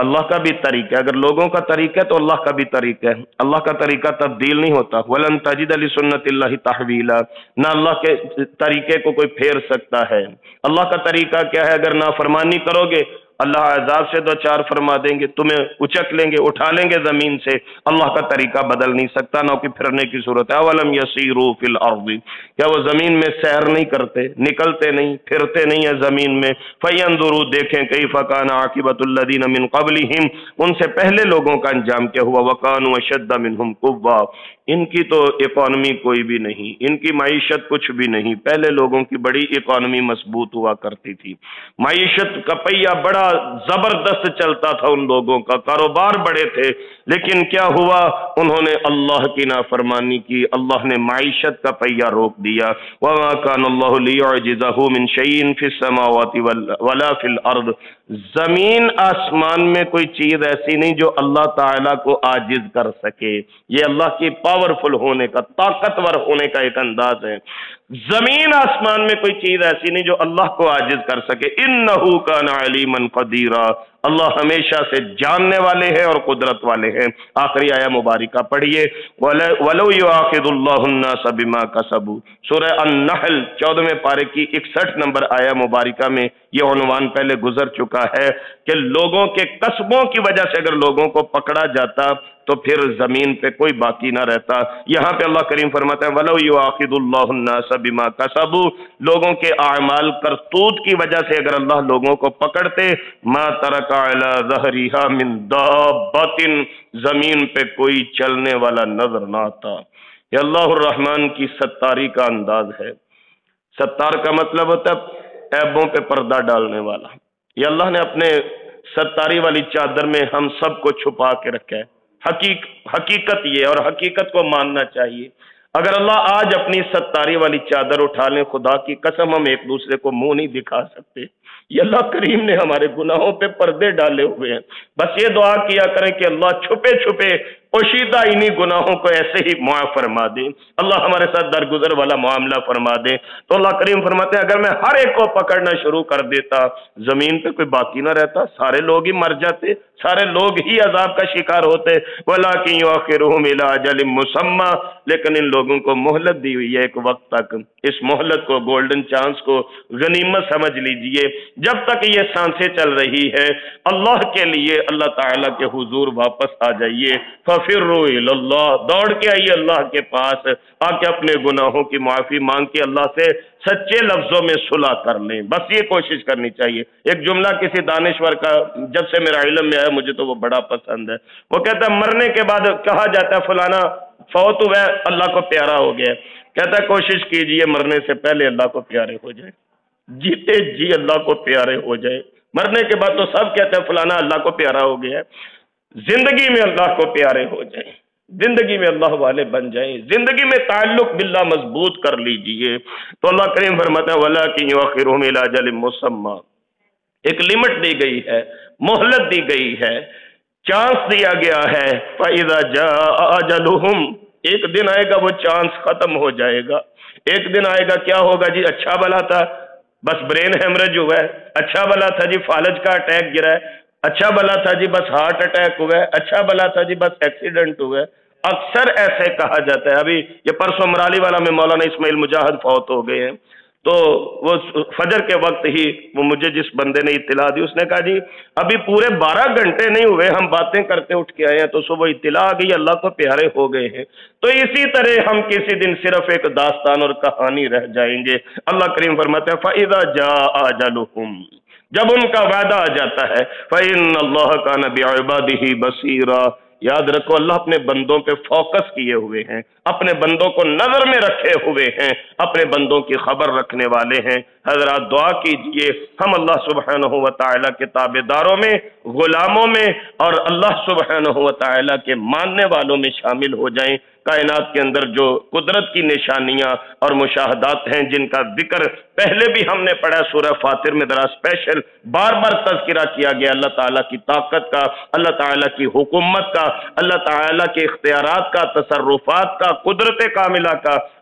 اللہ کا بھی طریقہ ہے، اگر لوگوں کا طریقہ ہے تو اللہ کا بھی طریقہ ہے، اللہ کا طریقہ تبدیل نہیں ہوتا۔ وَلَن تَجِدَ لِسُنَّةِ اللَّهِ تَحْوِيلًا، نہ اللہ کے طریقے کو کوئی پھیر سکتا ہے۔ اللہ کا طریقہ کیا ہے؟ اگر نافرمانی کرو گے اللہ عذاب سے دو چار فرما دیں گے، تمہیں اچک لیں گے، اٹھا لیں گے زمین سے، اللہ کا طریقہ بدل نہیں سکتا، نہ کہ پھرنے کی صورت ہے۔ اولم یسیروا فی الارض، کیا وہ زمین میں سیر نہیں کرتے، نکلتے نہیں، پھرتے نہیں ہیں زمین میں؟ فینظروا، دیکھیں کیف کان عاقبۃ الذین من قبلہم، ان سے پہلے لوگوں کا انجام کیا ہوا، وکانوا اشد منہم قوۃ، ان کی تو اکانومی کوئی بھی نہیں، ان کی معیشت کچھ بھی نہیں، پہلے لوگوں کی بڑی اکانومی مضبوط ہوا کرتی تھی، معیشت کا پہیہ بڑا زبردست چلتا تھا ان لوگوں کا، کاروبار بڑے تھے، لیکن کیا ہوا؟ انہوں نے اللہ کی نافرمانی کی، اللہ نے معیشت کا پہیہ روک دیا۔ وما کان اللہ لیعجزہ من شیء فی السماوات ولا فی الارض، زمین آسمان میں کوئی چیز ایسی نہیں جو اللہ تعالیٰ کو عاجز کر سکے، یہ اللہ کی پاورفل ہونے کا، طاقتور ہونے کا ایک انداز ہے۔ زمین آسمان میں کوئی چیز ایسی نہیں جو اللہ کو عاجز کر سکے۔ انہ کان علیما قدیرا، اللہ ہمیشہ سے جاننے والے ہیں اور قدرت والے ہیں۔ آخری آیہ مبارکہ پڑھیے، وَلَوْ يُؤَاخِذُ اللَّهُ النَّاسَ بِمَا كَسَبُوا، سورہ النحل 14ویں پارے کی 61 نمبر آیہ مبارکہ میں یہ عنوان پہلے گزر چکا ہے کہ لوگوں کے کسبوں کی وجہ سے اگر لوگوں کو پکڑا جاتا تو پھر زمین پہ کوئی باقی نہ رہتا۔ یہاں پہ اللہ کریم فرماتا ہے وَلَوْ يُؤَاخِذُ اللَّهُ النَّاسَ بِمَا كَسَبُوا، لوگوں کے اعمال کرتوت کی وجہ سے اگر اللہ لوگوں کو پکڑتے، مَا تَرَكَ عَلَى ظَهْرِهَا مِن دَابَّةٍ، زمین پہ کوئی چلنے والا نظر نہ آتا۔ یہ اللہ الرحمن کی ستاری کا انداز ہے۔ ستار کا مطلب ہوتا ہے عیبوں پہ پردہ ڈالنے والا۔ یہ اللہ نے اپنے ستاری والی چادر میں ہم سب کو چھپا کے رکھا ہے۔ حقیقت یہ، اور حقیقت کو ماننا چاہیے۔ اگر اللہ آج اپنی ستاری والی چادر اٹھا لیں، خدا کی قسم ہم ایک دوسرے کو منہ نہیں دکھا سکتے۔ یہ اللہ کریم نے ہمارے گناہوں پہ پردے ڈالے ہوئے ہیں۔ بس یہ دعا کیا کریں کہ اللہ چھپے چھپے پوشیدہ انہی گناہوں کو ایسے ہی معاف فرما دے، اللہ ہمارے ساتھ درگزر والا معاملہ فرما دے۔ تو اللہ کریم فرماتے ہیں اگر میں ہر ایک کو پکڑنا شروع کر دیتا، زمین پہ کوئی باقی نہ رہتا، سارے لوگ ہی مر جاتے، سارے لوگ ہی عذاب کا شکار ہوتے۔ وَلَٰكِن يُؤَخِّرُهُمْ إِلَىٰ أَجَلٍ مُّسَمًّى، لیکن ان لوگوں کو مہلت دی ہوئی ہے ایک وقت تک۔ اس مہلت کو، گولڈن چانس کو غنیمت سمجھ لیجئے۔ جب تک یہ سانسیں چل رہی ہے، اللہ کے لیے اللہ تعالیٰ کے حضور واپس آ جائیے۔ فَفِرُّوا إِلَى اللَّهِ، دوڑ کے آئیے اللہ کے پاس، آ کے اپنے گناہوں کی معافی مانگ کے اللہ سے سچے لفظوں میں صلح کر لیں۔ بس یہ کوشش کرنی چاہیے۔ ایک جملہ کسی دانشور کا جب سے میرا علم میں آیا مجھے تو وہ بڑا پسند ہے۔ وہ کہتا ہے مرنے کے بعد کہا جاتا ہے فلانا فوت ہوا ہے، اللہ کو پیارا ہو گیا ہے۔ کہتا ہے کوشش کیجئے مرنے سے پہلے اللہ کو پیارے ہو جائے، جیتے جی اللہ کو پیارے ہو جائے۔ مرنے کے بعد تو سب کہتے ہیں فلانا اللہ کو پیارا ہو گیا ہے۔ زندگی میں اللہ کو پیارے ہو جائیں، زندگی میں اللہ والے بن جائیں، زندگی میں تعلق باللہ مضبوط کر لیجئے۔ تو اللہ کریم فرماتا ہے وَلَٰكِن يُؤَخِّرُهُمْ إِلَىٰ أَجَلٍ مُّسَمًّى، ایک لمٹ دی گئی ہے، مہلت دی گئی ہے، چانس دیا گیا ہے۔ فَإِذَا جَاءَ أَجَلُهُمْ، ایک دن آئے گا وہ چانس ختم ہو جائے گا۔ ایک دن آئے گا کیا ہوگا جی؟ اچھا بلا تھا بس برین ہیمریج ہوا ہے، اچھا بلا تھا جی فالج کا اٹیک گرا ہے، اچھا بلا تھا جی بس ہارٹ اٹیک ہوا ہے، اچھا بلا تھا جی بس ایکسیڈنٹ ہوا ہے۔ اکثر ایسے کہا جاتا ہے۔ ابھی یہ پرسوں مرالی والا میں مولانا اسماعیل مجاہد فوت ہو گئے ہیں، تو وہ فجر کے وقت ہی وہ مجھے جس بندے نے اطلاع دی اس نے کہا جی ابھی پورے 12 گھنٹے نہیں ہوئے ہم باتیں کرتے اٹھ کے آئے ہیں تو صبح اطلاع آ گئی اللہ کو پیارے ہو گئے ہیں۔ تو اسی طرح ہم کسی دن صرف ایک داستان اور کہانی رہ جائیں گے۔ اللہ کریم فرماتے ہیں فَإِذَا جَاءَ أَجَلُهُمْ، جب ان کا وعدہ آ جاتا ہے، فَإِنَّ اللَّهَ كَانَ بِعِبَادِهِ بَصِيرًا، یاد رکھو اللہ اپنے بندوں پہ فوکس کیے ہوئے ہیں، اپنے بندوں کو نظر میں رکھے ہوئے ہیں، اپنے بندوں کی خبر رکھنے والے ہیں۔ حضرات دعا کیجئے ہم اللہ سبحانہ و تعالیٰ کے تابعداروں میں، غلاموں میں، اور اللہ سبحانہ و تعالیٰ کے ماننے والوں میں شامل ہو جائیں۔ کائنات کے اندر جو قدرت کی نشانیاں اور مشاہدات ہیں جن کا ذکر پہلے بھی ہم نے پڑھا سورہ فاطر میں، ذرا اسپیشل بار بار تذکرہ کیا گیا اللہ تعالیٰ کی طاقت کا، اللہ تعالیٰ کی حکومت کا، اللہ تعالیٰ کے اختیارات کا، تصرفات کا، قدرت کاملہ کا،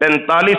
45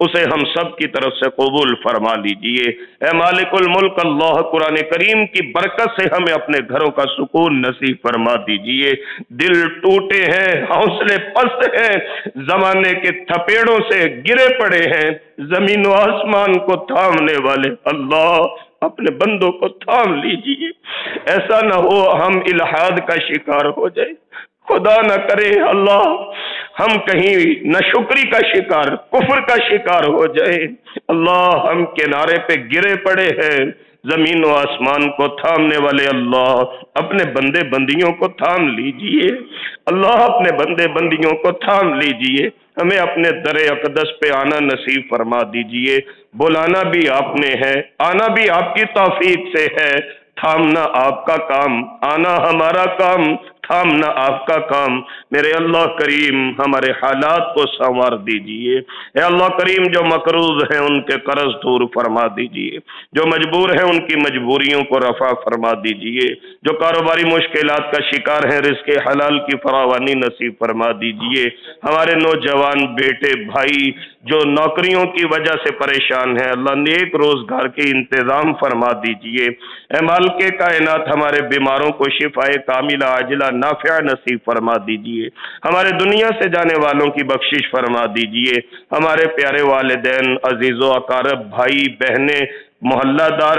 اسے ہم سب کی طرف سے قبول فرما لیجئے۔ اے مالک الملک اللہ، قرآن کریم کی برکت سے ہمیں اپنے گھروں کا سکون نصیب فرما دیجئے۔ دل ٹوٹے ہیں، حوصلے پست ہیں، زمانے کے تھپیڑوں سے گرے پڑے ہیں، زمین و آسمان کو تھامنے والے اللہ اپنے بندوں کو تھام لیجئے۔ ایسا نہ ہو ہم الحاد کا شکار ہو جائے، خدا نہ کرے اللہ ہم کہیں ناشکری کا شکار، کفر کا شکار ہو جائے۔ اللہ ہم کنارے پہ گرے پڑے ہیں، زمین و آسمان کو تھامنے والے اللہ اپنے بندے بندیوں کو تھام لیجئے۔ اللہ اپنے بندے بندیوں کو تھام لیجئے، ہمیں اپنے در اقدس پہ آنا نصیب فرما دیجئے۔ بلانا بھی آپ نے ہے، آنا بھی آپ کی توفیق سے ہے، تھامنا آپ کا کام، آنا ہمارا کام، تھامنا آپ کا کام۔ میرے اللہ کریم ہمارے حالات کو سنوار دیجئے۔ اے اللہ کریم جو مقروض ہیں ان کے قرض دور فرما دیجئے، جو مجبور ہیں ان کی مجبوریوں کو رفع فرما دیجئے، جو کاروباری مشکلات کا شکار ہیں رزق حلال کی فراوانی نصیب فرما دیجئے۔ ہمارے نوجوان بیٹے بھائی جو نوکریوں کی وجہ سے پریشان ہیں، اللہ نیک روزگار کے انتظام فرما دیجئے۔ اے مالک کائنات ہمارے بیماروں کو شفائے کاملہ عاجلہ نافع نصیب فرما دیجئے، ہمارے دنیا سے جانے والوں کی بخشش فرما دیجئے۔ ہمارے پیارے والدین، عزیز و اقارب، بھائی بہنیں، محلہ دار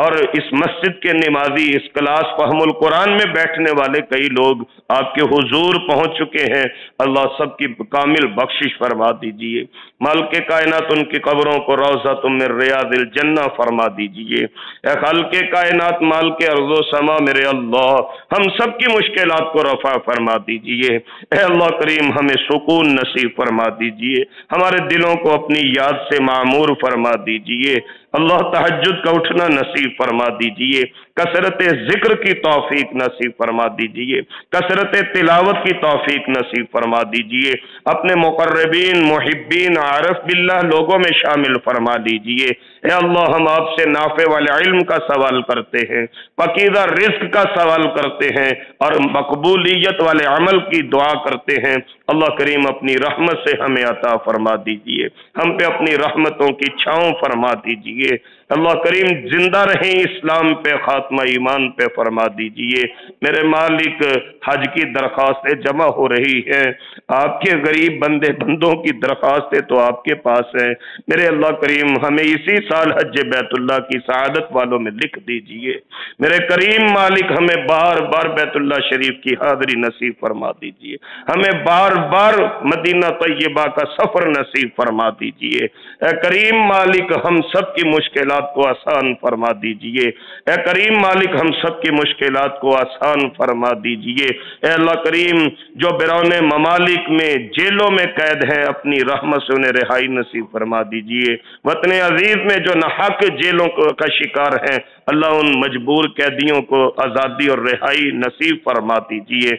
اور اس مسجد کے نمازی، اس کلاس فہم القرآن میں بیٹھنے والے کئی لوگ آپ کے حضور پہنچ چکے ہیں، اللہ سب کی کامل بخشش فرما دیجئے۔ مالک کائنات ان کی قبروں کو روضۃ من ریاض الجنہ فرما دیجئے۔ اے خالق کائنات، مالک ارض و سما، میرے اللہ ہم سب کی مشکلات کو رفع فرما دیجئے۔ اے اللہ کریم ہمیں سکون نصیب فرما دیجئے، ہمارے دلوں کو اپنی یاد سے معمور فرما دیجئے۔ اللہ تہجد کا اٹھنا نصیب فرما دیجئے، کثرت ذکر کی توفیق نصیب فرما دیجئے، کثرت تلاوت کی توفیق نصیب فرما دیجئے، اپنے مقربین، محبین، عارف باللہ لوگوں میں شامل فرما لیجئے۔ اے اللہ ہم آپ سے نافع والے علم کا سوال کرتے ہیں، پاکیزہ رزق کا سوال کرتے ہیں اور مقبولیت والے عمل کی دعا کرتے ہیں۔ اللہ کریم اپنی رحمت سے ہمیں عطا فرما دیجئے، ہم پہ اپنی رحمتوں کی چھاؤں فرما دیجئے۔ اللہ کریم زندہ رہیں اسلام پہ، خاتمہ ایمان پہ فرما دیجئے۔ میرے مالک حج کی درخواستیں جمع ہو رہی ہیں، آپ کے غریب بندے بندوں کی درخواستیں تو آپ کے پاس ہیں۔ میرے اللہ کریم ہمیں اسی سال حج بیت اللہ کی سعادت والوں میں لکھ دیجئے۔ میرے کریم مالک ہمیں بار بار بیت اللہ شریف کی حاضری نصیب فرما دیجئے، ہمیں بار بار مدینہ طیبہ کا سفر نصیب فرما دیجئے۔ اے کریم مالک ہم سب کی مشکلات کو آسان فرما دیجئے، اے کریم مالک ہم سب کی مشکلات کو آسان فرما دیجئے۔ اے اللہ کریم جو بیرون ممالک میں جیلوں میں قید ہیں، اپنی رحمت سے انہیں رہائی نصیب فرما دیجئے۔ وطن عزیز میں جو ناحق جیلوں کا شکار ہیں، اللہ ان مجبور قیدیوں کو آزادی اور رہائی نصیب فرما دیجئے۔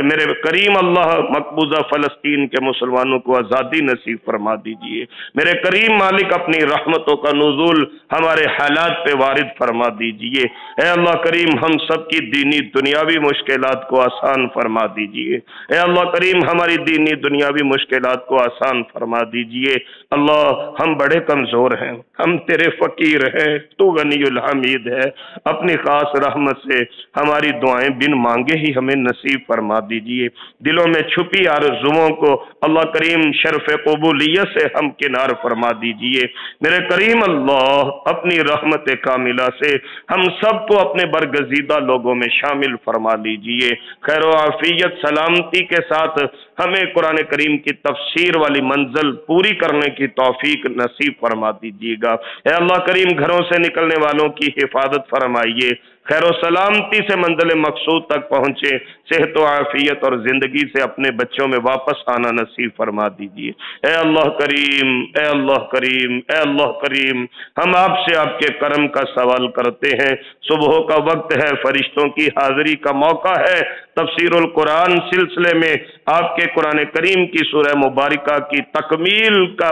میرے کریم اللہ مقبوضہ فلسطین کے مسلمانوں کو آزادی نصیب فرما دیجئے۔ میرے کریم مالک اپنی رحمتوں کا نزول ہمارے حالات پہ وارد فرما دیجئے۔ اے اللہ کریم ہم سب کی دینی دنیاوی مشکلات کو آسان فرما دیجئے۔ اے اللہ کریم ہماری دینی دنیاوی مشکلات کو آسان فرما دیجئے۔ اللہ ہم بڑے کمزور ہیں، ہم تیرے فقیر ہیں، تو غنی الحمید ہے، اپنی خاص رحمت سے ہماری دعائیں بن مانگے ہی ہمیں نصیب فرما دیجئے۔ دلوں میں چھپی آرزوؤں کو اللہ کریم شرف قبولیت سے ہم کنار فرما دیجئے۔ میرے کریم اللہ اپنی رحمت کاملہ سے ہم سب کو اپنے برگزیدہ لوگوں میں شامل فرما لیجئے۔ خیر و عافیت سلامتی کے ساتھ ہمیں قرآن کریم کی تفسیر والی منزل پوری کرنے کی توفیق نصیب فرما دیجیے گا۔ اے اللہ کریم گھروں سے نکلنے والوں کی حفاظت فرمائیے، خیر و سلامتی سے منزل مقصود تک پہنچے، صحت و عافیت اور زندگی سے اپنے بچوں میں واپس آنا نصیب فرما دیجیے۔ اے اللہ کریم، اے اللہ کریم، اے اللہ کریم، ہم آپ سے آپ کے کرم کا سوال کرتے ہیں۔ صبح کا وقت ہے، فرشتوں کی حاضری کا موقع ہے، تفسیر القرآن سلسلے میں آپ کے قرآن کریم کی سورہ مبارکہ کی تکمیل کا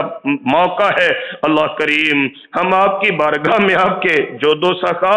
موقع ہے۔ اللہ کریم ہم آپ کی بارگاہ میں آپ کے جود و سخا،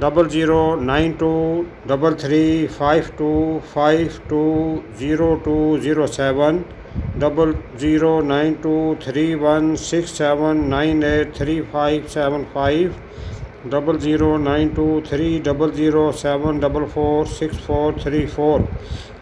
00923352520207 00923167983575 00923007446434।